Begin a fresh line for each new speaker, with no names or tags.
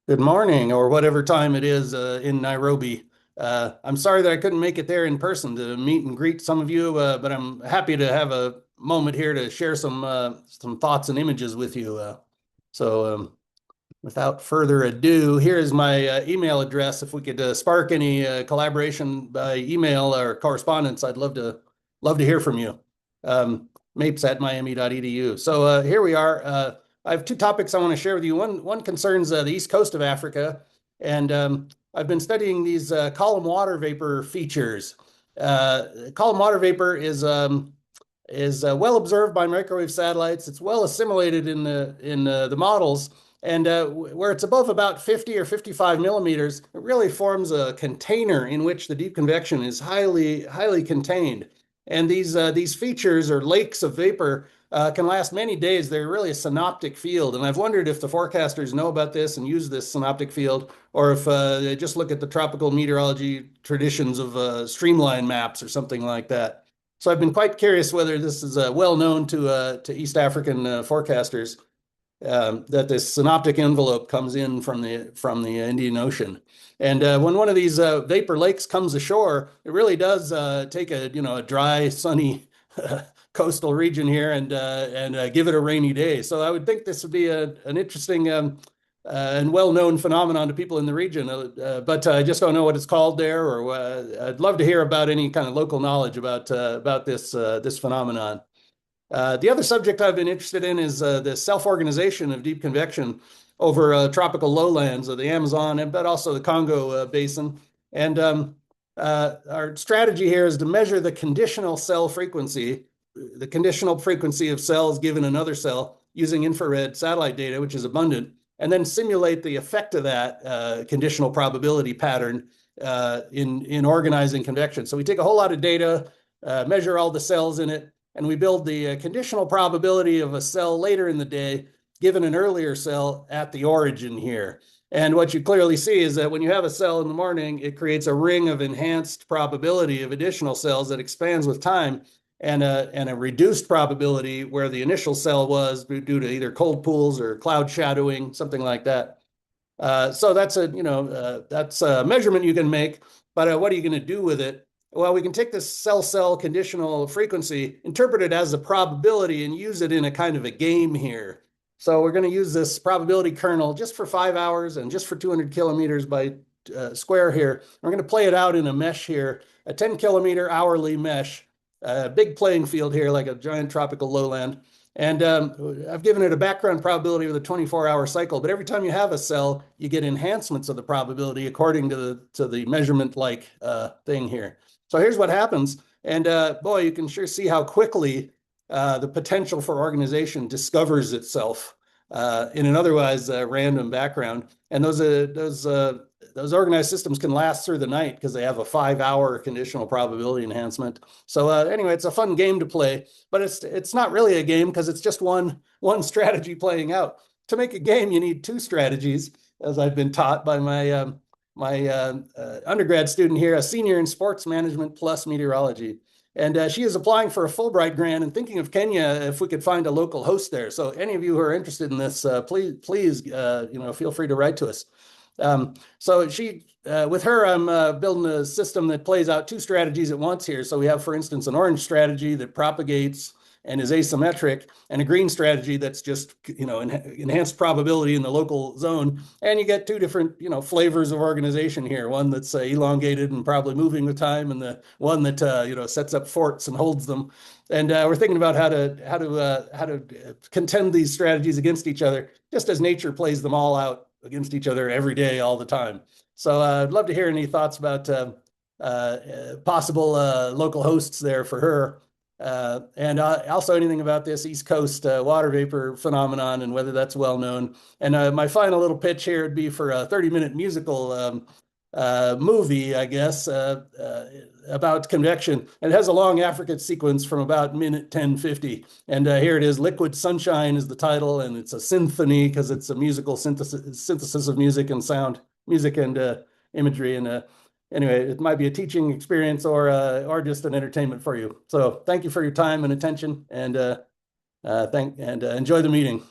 Good morning, or whatever time it is in Nairobi. I'm sorry that I couldn't make it there in person to meet and greet some of you, but I'm happy to have a moment here to share some thoughts and images with you. So, without further ado, here is my email address. If we could spark any collaboration by email or correspondence, I'd love to hear from you. Mapes@miami.edu. So here we are. I have two topics I want to share with you. One concerns the east coast of Africa, and I've been studying these column water vapor features. Column water vapor is well observed by microwave satellites. It's well assimilated in the models, and where it's above about 50 or 55 millimeters, it really forms a container in which the deep convection is highly contained. And these features or lakes of vapor can last many days. They're really a synoptic field. And I've wondered if the forecasters know about this and use this synoptic field, or if they just look at the tropical meteorology traditions of streamline maps or something like that. So I've been quite curious whether this is well known to East African forecasters that this synoptic envelope comes in from the Indian Ocean. And when one of these vapor lakes comes ashore, it really does take a dry, sunny coastal region here and give it a rainy day. So I would think this would be an interesting and well-known phenomenon to people in the region, but I just don't know what it's called there, or I'd love to hear about any kind of local knowledge about this phenomenon. The other subject I've been interested in is the self-organization of deep convection over tropical lowlands of the Amazon, but also the Congo basin. And our strategy here is to measure the conditional frequency of cells given another cell using infrared satellite data, which is abundant, and then simulate the effect of that conditional probability pattern in organizing convection. So we take a whole lot of data, measure all the cells in it, and we build the conditional probability of a cell later in the day given an earlier cell at the origin here. And what you clearly see is that when you have a cell in the morning, it creates a ring of enhanced probability of additional cells that expands with time, and a reduced probability where the initial cell was due to either cold pools or cloud shadowing, something like that. So that's a measurement you can make, but what are you going to do with it? Well, we can take this cell-cell conditional frequency, interpret it as a probability, and use it in a kind of a game here. So we're going to use this probability kernel just for 5 hours and just for 200 kilometers by square here. We're going to play it out in a mesh here, a 10-kilometer hourly mesh, a big playing field here like a giant tropical lowland. And I've given it a background probability with a 24-hour cycle, but every time you have a cell, you get enhancements of the probability according to the measurement-like thing here. So here's what happens. And boy, you can sure see how quickly the potential for organization discovers itself in an otherwise random background. And those organized systems can last through the night because they have a 5-hour conditional probability enhancement. So anyway, it's a fun game to play, but it's not really a game because it's just one strategy playing out. To make a game, you need two strategies, as I've been taught by my undergrad student here, a senior in sports management plus meteorology. And she is applying for a Fulbright grant and thinking of Kenya if we could find a local host there. So any of you who are interested in this, please, feel free to write to us. So with her, I'm building a system that plays out two strategies at once here. So we have, for instance, an orange strategy that propagates and is asymmetric, and a green strategy that's just, enhanced probability in the local zone. And you get two different, flavors of organization here. One that's elongated and probably moving with time, and the one that, sets up forts and holds them. And we're thinking about how to contend these strategies against each other, just as nature plays them all out against each other every day, all the time. So I'd love to hear any thoughts about possible local hosts there for her. And also anything about this East Coast water vapor phenomenon and whether that's well known. And my final little pitch here would be for a 30-minute musical movie, I guess, about convection. It has a long African sequence from about minute 10:50. And here it is. Liquid Sunshine is the title, and it's a symphony because it's a musical synthesis of music and sound, music and imagery. And anyway, it might be a teaching experience or just an entertainment for you. So thank you for your time and attention, and enjoy the meeting.